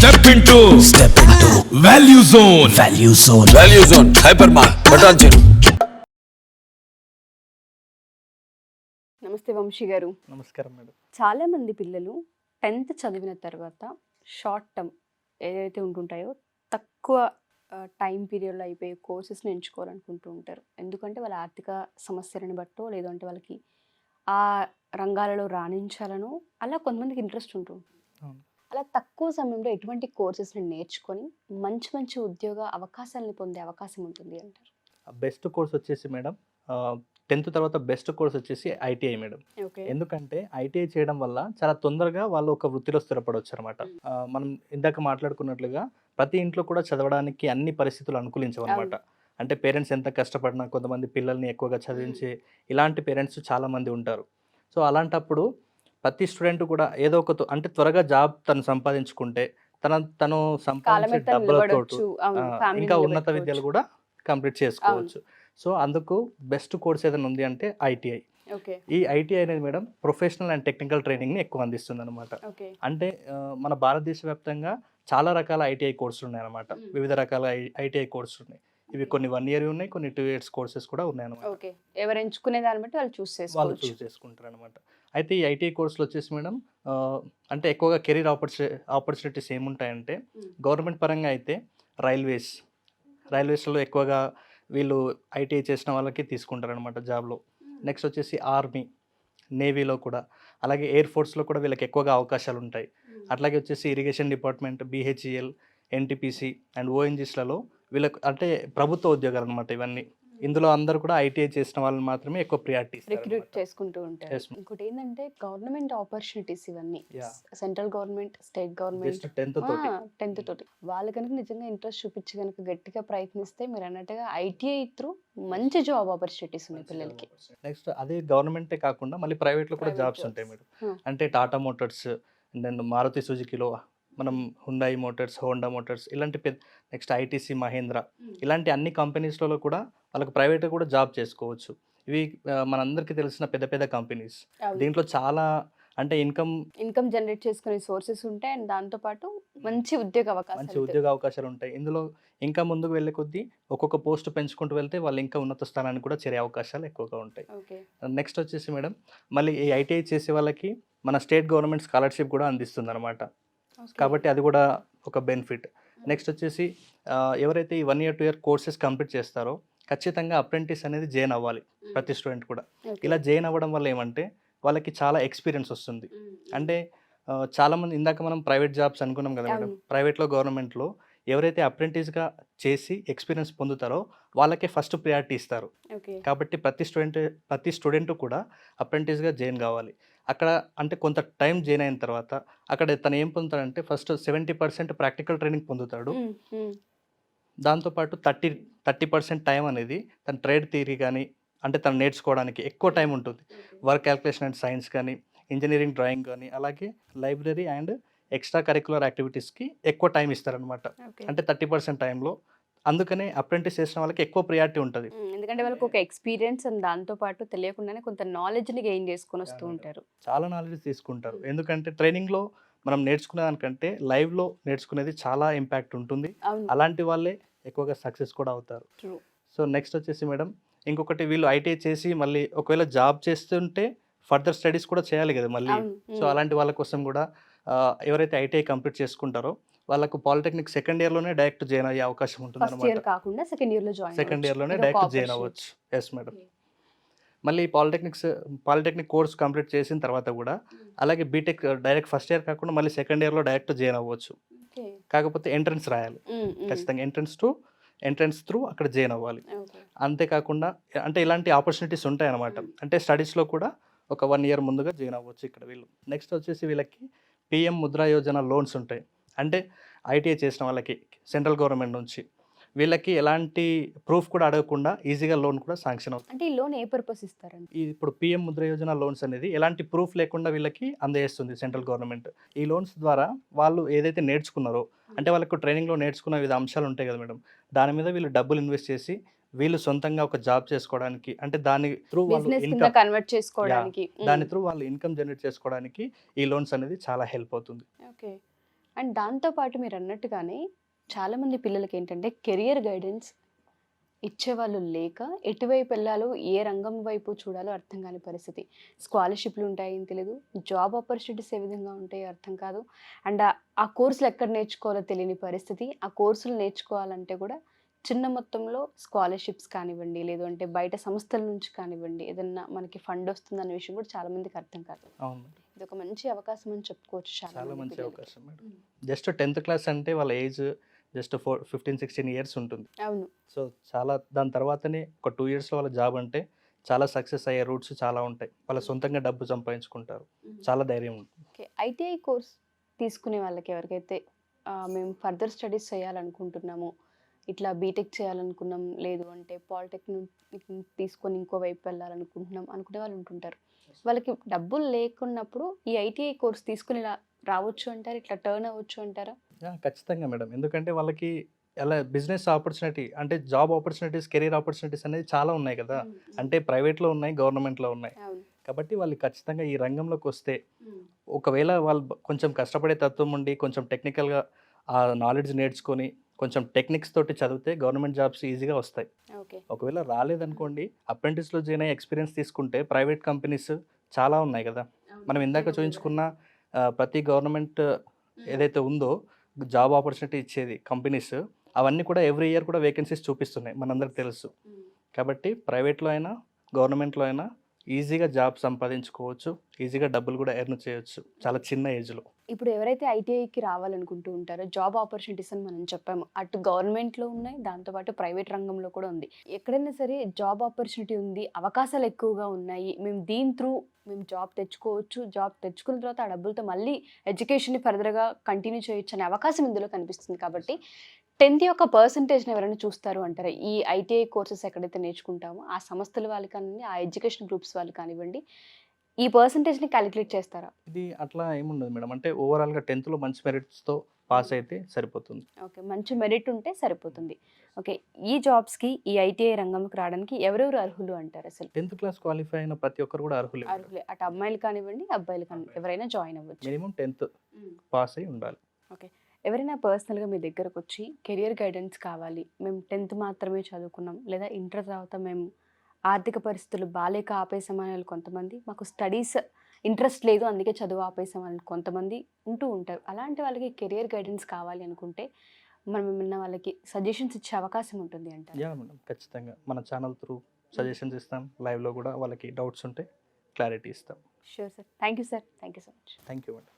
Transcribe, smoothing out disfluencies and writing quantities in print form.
Step into Value Zone. Value Zone. Hypermart. Patanjali. నమస్తే వంశీ గారు. నమస్కారం మేడం. చాలా మంది పిల్లలు 10th చదివిన తర్వాత షార్ట్ టర్మ్ ఏదైతే ఉంటుంటాయో తక్కువ టైం పీరియడ్లో అయిపోయే కోర్సెస్ని ఎంచుకోవాలనుకుంటూ ఉంటారు. ఎందుకంటే వాళ్ళ ఆర్థిక సమస్యలను బట్టో లేదంటే వాళ్ళకి ఆ రంగాలలో రాణించాలనో అలా కొంతమందికి ఇంట్రెస్ట్ ఉంటుంది. అలా తక్కువ సమయంలో ఎటువంటి కోర్సెస్ని నేర్చుకొని మంచి మంచి ఉద్యోగ అవకాశాలను పొందే అవకాశం ఉంటుంది అంటారు? బెస్ట్ కోర్స్ వచ్చేసి మేడం 10th తర్వాత బెస్ట్ కోర్స్ వచ్చేసి ITI మేడం. ఓకే. ఎందుకంటే ITI చేయడం వల్ల చాలా తొందరగా వాళ్ళు ఒక వృత్తిలో స్థిరపడవచ్చు అనమాట. మనం ఇందాక మాట్లాడుకున్నట్లుగా ప్రతి ఇంట్లో కూడా చదవడానికి అన్ని పరిస్థితులు అనుకూలించవు అనమాట. అంటే పేరెంట్స్ ఎంత కష్టపడినా కొంతమంది పిల్లల్ని ఎక్కువగా చదివించే ఇలాంటి పేరెంట్స్ చాలా మంది ఉంటారు. సో అలాంటప్పుడు ప్రతి స్టూడెంట్ కూడా ఏదో ఒక అంటే త్వరగా జాబ్ తను సంపాదించుకుంటే తను సంపాదించే డబ్బులతో ఇంకా ఉన్నత విద్యలు కూడా కంప్లీట్ చేసుకోవచ్చు. సో అందుకు బెస్ట్ కోర్స్ ఏదైనా ఉంది అంటే ITI. ఈ ITI అనేది మేడం ప్రొఫెషనల్ అండ్ టెక్నికల్ ట్రైనింగ్ని ఎక్కువ అందిస్తుంది అనమాట. అంటే మన భారతదేశ వ్యాప్తంగా చాలా రకాల ITI కోర్సులు ఉన్నాయి అనమాట. వివిధ రకాల ITI కోర్సులు ఉన్నాయి. ఇవి కొన్ని 1 year ఉన్నాయి, కొన్ని 2 years కోర్సెస్ కూడా ఉన్నాయి అనమాట. ఎవరు ఎంచుకునే దాన్ని బట్టి వాళ్ళు చూస్ చేసుకుంటారు అనమాట. అయితే ఈ ITI కోర్సులు వచ్చేసి మేడం అంటే ఎక్కువగా కెరీర్ ఆపర్చునిటీస్ ఏముంటాయంటే గవర్నమెంట్ పరంగా అయితే రైల్వేస్లో ఎక్కువగా వీళ్ళు ITI చేసిన వాళ్ళకి తీసుకుంటారు అనమాట జాబ్లో. నెక్స్ట్ వచ్చేసి ఆర్మీ, నేవీలో కూడా, అలాగే ఎయిర్ ఫోర్స్లో కూడా వీళ్ళకి ఎక్కువగా అవకాశాలు ఉంటాయి. అట్లాగే వచ్చేసి irrigation department, BHEL, NTPC and ONGSలలో వీళ్ళకి అంటే ప్రభుత్వ ఉద్యోగాలు అనమాట ఇవన్నీ. ఇందులో అందరూ కూడా ITI చేసిన వాళ్ళని మాత్రమే ఎక్కువ ప్రియారిటీ రిక్రూట్ చేసుకుంటూ ఉంటారు. ఇంకోటి ఏంటంటే గవర్నమెంట్ ఆపర్చునిటీస్ ఇవన్నీ central government, state government 10th తోటి వాళ్ళు కనుక నిజంగా ఇంట్రెస్ట్ చూపించి కనుక గట్టిగా ప్రయత్నిస్తే మీరు అన్నట్టుగా ITI త్రూ మంచి జాబ్ ఆపర్చునిటీస్ ఉన్నాయి పిల్లలకి. నెక్స్ట్ అదే గవర్నమెంటే కాకుండా మళ్ళీ ప్రైవేట్లో కూడా జాబ్స్ ఉంటాయి మేడం. అంటే టాటా మోటార్స్, దెన్ మారుతి సుజుకిలో మనం హుండాయి మోటార్స్, హోండా మోటార్స్ ఇలాంటి నెక్స్ట్ ITC మహేంద్ర ఇలాంటి అన్ని కంపెనీస్లలో కూడా వాళ్ళకి ప్రైవేట్గా కూడా జాబ్ చేసుకోవచ్చు. ఇవి మనందరికీ తెలిసిన పెద్ద పెద్ద కంపెనీస్. దీంట్లో చాలా అంటే ఇన్కమ్ జనరేట్ చేసుకునే సోర్సెస్ ఉంటాయి అండ్ దాంతోపాటు మంచి ఉద్యోగ అవకాశాలు ఉంటాయి. ఇందులో ఇంకా ముందుకు వెళ్ళే కొద్దీ ఒక్కొక్క పోస్ట్ పెంచుకుంటూ వెళ్తే వాళ్ళు ఇంకా ఉన్నత స్థానానికి కూడా చేరే అవకాశాలు ఎక్కువగా ఉంటాయి. నెక్స్ట్ వచ్చేసి మేడం మళ్ళీ ఈ ITI చేసే వాళ్ళకి మన స్టేట్ గవర్నమెంట్ స్కాలర్షిప్ కూడా అందిస్తుంది అనమాట. కాబట్టి అది కూడా ఒక బెనిఫిట్. నెక్స్ట్ వచ్చేసి ఎవరైతే ఈ 1 year 2 year కోర్సెస్ కంప్లీట్ చేస్తారో ఖచ్చితంగా అప్రెంటిస్ అనేది జాయిన్ అవ్వాలి ప్రతి స్టూడెంట్ కూడా. ఇలా జాయిన్ అవ్వడం వల్ల ఏమంటే వాళ్ళకి చాలా ఎక్స్పీరియన్స్ వస్తుంది. అంటే చాలామంది ఇందాక మనం ప్రైవేట్ జాబ్స్ అనుకున్నాం కదా మేడం, ప్రైవేట్లో గవర్నమెంట్లో ఎవరైతే అప్రెంటిస్గా చేసి ఎక్స్పీరియన్స్ పొందుతారో వాళ్ళకే ఫస్ట్ ప్రియారిటీ ఇస్తారు. కాబట్టి ప్రతి స్టూడెంట్ కూడా అప్రెంటిస్గా జాయిన్ కావాలి. అక్కడ అంటే కొంత టైం జాయిన్ అయిన తర్వాత అక్కడ తను ఏం పొందుతాడంటే ఫస్ట్ 70% ప్రాక్టికల్ ట్రైనింగ్ పొందుతాడు. దాంతోపాటు 30% టైం అనేది తన ట్రేడ్ థియరీ కానీ అంటే తను నేర్చుకోవడానికి ఎక్కువ టైం ఉంటుంది. వర్క్ క్యాల్కులేషన్ అండ్ సైన్స్ కానీ, ఇంజనీరింగ్ డ్రాయింగ్ కానీ, అలాగే లైబ్రరీ అండ్ ఎక్స్ట్రా కరిక్యులర్ యాక్టివిటీస్కి ఎక్కువ టైం ఇస్తారనమాట. అంటే 30% టైంలో. అందుకనే అప్రెంటిస్ చేసిన వాళ్ళకి ఎక్కువ ప్రియారిటీ ఉంటుంది. ఎందుకంటే వాళ్ళకి ఒక ఎక్స్పీరియన్స్ అండ్ దాంతో పాటు తెలియకుండానే కొంత నాలెడ్జ్ని గెయిన్ చేసుకొని వస్తూ ఉంటారు. చాలా నాలెడ్జ్ తీసుకుంటారు. ఎందుకంటే ట్రైనింగ్లో మనం నేర్చుకునే దానికంటే లైవ్లో నేర్చుకునేది చాలా ఇంపాక్ట్ ఉంటుంది. అలాంటి వాళ్ళే ఎక్కువగా సక్సెస్ కూడా అవుతారు. సో నెక్స్ట్ వచ్చేసి మేడం ఇంకొకటి వీళ్ళు ITI చేసి మళ్ళీ ఒకవేళ జాబ్ చేస్తుంటే ఫర్దర్ స్టడీస్ కూడా చేయాలి కదా మళ్ళీ. సో అలాంటి వాళ్ళ కోసం కూడా ఎవరైతే ITI కంప్లీట్ చేసుకుంటారో వాళ్ళకు పాలిటెక్నిక్ సెకండ్ ఇయర్లోనే డైరెక్ట్ జాయిన్ అయ్యే అవకాశం ఉంటుంది అనమాట. సెకండ్ ఇయర్లోనే డైరెక్ట్ జాయిన్ అవ్వచ్చు. Yes madam. మళ్ళీ పాలిటెక్నిక్ కోర్స్ కంప్లీట్ చేసిన తర్వాత కూడా అలాగే బీటెక్ డైరెక్ట్ ఫస్ట్ ఇయర్ కాకుండా మళ్ళీ సెకండ్ ఇయర్లో డైరెక్ట్ జాయిన్ అవ్వచ్చు. కాకపోతే ఎంట్రన్స్ రాయాలి ఖచ్చితంగా. ఎంట్రన్స్ త్రూ అక్కడ జాయిన్ అవ్వాలి. అంతేకాకుండా అంటే ఇలాంటి ఆపర్చునిటీస్ ఉంటాయి అన్నమాట. అంటే స్టడీస్లో కూడా ఒక 1 year ముందుగా జాయిన్ అవ్వచ్చు ఇక్కడ వీళ్ళు. నెక్స్ట్ వచ్చేసి వీళ్ళకి PM ముద్రా యోజన లోన్స్ ఉంటాయి. అంటే ITI చేసిన వాళ్ళకి సెంట్రల్ గవర్నమెంట్ నుంచి వీళ్ళకి ఎలాంటి ప్రూఫ్ కూడా అడగకుండా ఈజీగా లోన్ కూడా శాంక్షన్ అవుతుంది. అంటే ఈ లోన్ ఏ పర్పస్ ఇస్తారండి? ఇప్పుడు PM ముద్ర యోజన లోన్స్ అనేది ఎలాంటి ప్రూఫ్ లేకుండా వీళ్ళకి అందజేస్తుంది సెంట్రల్ గవర్నమెంట్. ఈ లోన్స్ ద్వారా వాళ్ళు ఏదైతే నేర్చుకున్నారో అంటే వాళ్ళకు ట్రైనింగ్లో నేర్చుకున్న వివిధ అంశాలు ఉంటాయి కదా మేడం, దాని మీద వీళ్ళు డబ్బులు ఇన్వెస్ట్ చేసి వీళ్ళు సొంతంగా ఒక జాబ్ చేసుకోవడానికి అంటే దాని త్రూ వాళ్ళు ఇన్కమ్ కన్వర్ట్ చేసుకోవడానికి దాని త్రూ వాళ్ళు ఇన్కమ్ జనరేట్ చేసుకోవడానికి ఈ లోన్స్ అనేది చాలా హెల్ప్ అవుతుంది. అండ్ దాంతోపాటు మీరు అన్నట్టుగానే చాలామంది పిల్లలకి ఏంటంటే కెరియర్ గైడెన్స్ ఇచ్చేవాళ్ళు లేక ఎటువైపు వెళ్ళాలో ఏ రంగం వైపు చూడాలో అర్థం కాని పరిస్థితి. స్కాలర్షిప్లు ఉంటాయని తెలియదు, జాబ్ ఆపర్చునిటీస్ ఏ విధంగా ఉంటాయో అర్థం కాదు, అండ్ ఆ కోర్సులు ఎక్కడ నేర్చుకోవాలో తెలియని పరిస్థితి. ఆ కోర్సులు నేర్చుకోవాలంటే కూడా చిన్న మొత్తంలో స్కాలర్షిప్స్ కానివ్వండి, లేదు అంటే బయట సంస్థల నుంచి కానివ్వండి, ఏదన్నా మనకి ఫండ్ వస్తుందన్న విషయం కూడా చాలా మందికి అర్థం కాదు. అవును, ఇది ఒక మంచి అవకాశం అని చెప్పుకోవచ్చు. చాలా మంచి అవకాశం మేడం. జస్ట్ 10th క్లాస్ అంటే వాళ్ళ ఏజ్ జస్ట్ 15-16 ఇయర్స్ ఉంటుంది. అవును. సో చాలా దాని తర్వాతనే ఒక 2 ఇయర్స్లో వాళ్ళ జాబ్ అంటే చాలా సక్సెస్ అయ్యే రూట్స్ చాలా ఉంటాయి. వాళ్ళ సొంతంగా డబ్బు సంపాదించుకుంటారు, చాలా ధైర్యం ఉంటుంది. ఓకే, ఐటీఐ కోర్స్ తీసుకునే వాళ్ళకి ఎవరికైతే మేము ఫర్దర్ స్టడీస్ చేయాలనుకుంటున్నాము, ఇట్లా బీటెక్ చేయాలనుకున్నాం, లేదు అంటే పాలిటెక్నిక్ తీసుకొని ఇంకో వైపు వెళ్ళాలనుకుంటున్నాం అనుకునే వాళ్ళు ఉంటుంటారు. వాళ్ళకి డబ్బులు లేకున్నప్పుడు ఈ ఐటీఐ కోర్స్ తీసుకుని ఇలా రావచ్చు అంటారు, ఇట్లా టర్న్ అవ్వచ్చు అంటారా? ఖచ్చితంగా మేడం. ఎందుకంటే వాళ్ళకి ఎలా బిజినెస్ ఆపర్చునిటీ అంటే జాబ్ ఆపర్చునిటీస్, కెరీర్ ఆపర్చునిటీస్ అనేది చాలా ఉన్నాయి కదా. అంటే ప్రైవేట్లో ఉన్నాయి, గవర్నమెంట్లో ఉన్నాయి. కాబట్టి వాళ్ళు ఖచ్చితంగా ఈ రంగంలోకి వస్తే ఒకవేళ వాళ్ళు కొంచెం కష్టపడే తత్వం ఉండి కొంచెం టెక్నికల్గా ఆ నాలెడ్జ్ నేర్చుకొని కొంచెం టెక్నిక్స్ తోటి చదివితే గవర్నమెంట్ జాబ్స్ ఈజీగా వస్తాయి. ఒకవేళ రాలేదనుకోండి, అప్రెంటిస్లో జాయిన్ అయ్యి ఎక్స్పీరియన్స్ తీసుకుంటే ప్రైవేట్ కంపెనీస్ చాలా ఉన్నాయి కదా. మనం ఇందాక చూపించుకున్న ప్రతి గవర్నమెంట్ ఏదైతే ఉందో జాబ్ ఆపర్చునిటీ ఇచ్చేది కంపెనీస్, అవన్నీ కూడా ఎవ్రీ ఇయర్ కూడా వేకెన్సీస్ చూపిస్తున్నాయి, మనందరికి తెలుసు. కాబట్టి ప్రైవేట్లో అయినా గవర్నమెంట్లో అయినా ఈజీగా జాబ్ సంపాదించుకోవచ్చు, ఈజీగా డబ్బులు కూడా ఎర్న్ చేయొచ్చు చాలా చిన్న ఏజ్లో. ఇప్పుడు ఎవరైతే ఐటీఐకి రావాలనుకుంటూ ఉంటారో జాబ్ ఆపర్చునిటీస్ అని మనం చెప్పాము, అటు గవర్నమెంట్లో ఉన్నాయి, దాంతోపాటు ప్రైవేట్ రంగంలో కూడా ఉంది. ఎక్కడైనా సరే జాబ్ ఆపర్చునిటీ ఉంది, అవకాశాలు ఎక్కువగా ఉన్నాయి, మేము దీని త్రూ మేము జాబ్ తెచ్చుకోవచ్చు, జాబ్ తెచ్చుకున్న తర్వాత ఆ డబ్బులతో మళ్ళీ ఎడ్యుకేషన్ని ఫర్దర్గా కంటిన్యూ చేయొచ్చు అనే అవకాశం ఇందులో కనిపిస్తుంది. కాబట్టి 10th యొక్క పర్సంటేజ్ని ఎవరైనా చూస్తారు అంటారా? ఈ ఐటీఐ కోర్సెస్ ఎక్కడైతే నేర్చుకుంటామో ఆ సంస్థల వాళ్ళు కానివ్వండి, ఆ ఎడ్యుకేషన్ గ్రూప్స్ వాళ్ళు కానివ్వండి, ఈ పర్సంటేజ్ని క్యాలిక్యులేట్ చేస్తారా? ఇది అట్లా ఏముండదు మేడం. అంటే ఓవరాల్గా 10th మంచి మెరిట్స్తో పాస్ అయితే సరిపోతుంది. ఓకే, మంచి మెరిట్ ఉంటే సరిపోతుంది. ఓకే, ఈ జాబ్స్కి ఈ ఐటీఐ రంగంకి రావడానికి ఎవరెవరు అర్హులు అంటారు? అసలు 10th క్లాస్ క్వాలిఫై అయిన ప్రతి ఒక్కరు కూడా అర్హులే. అటు అమ్మాయిలు కానివ్వండి, అబ్బాయిలు కానివ్వండి, ఎవరైనా జాయిన్ అవ్వచ్చు. మినిమం 10th పాస్ అయి ఉండాలి. ఓకే, ఎవరైనా పర్సనల్గా మీ దగ్గరకు వచ్చి కెరియర్ గైడెన్స్ కావాలి, మేము 10th మాత్రమే చదువుకున్నాం, లేదా ఇంటర్ తర్వాత మేము ఆర్థిక పరిస్థితులు బాలేక ఆపేసామనే వాళ్ళు కొంతమంది, మాకు స్టడీస్ ఇంట్రెస్ట్ లేదు అందుకే చదువు ఆపేసామని కొంతమంది ఉంటూ ఉంటారు. అలాంటి వాళ్ళకి కెరియర్ గైడెన్స్ కావాలి అనుకుంటే మనం ఏమన్నా వాళ్ళకి సజెషన్స్ ఇచ్చే అవకాశం ఉంటుంది అంటారు? యా మేడం, ఖచ్చితంగా మన ఛానల్ త్రూ సజెషన్స్ ఇస్తాం. లైవ్లో కూడా వాళ్ళకి డౌట్స్ ఉంటే క్లారిటీ ఇస్తాం. Sure sir, thank you sir, thank you so much. Thank you madam.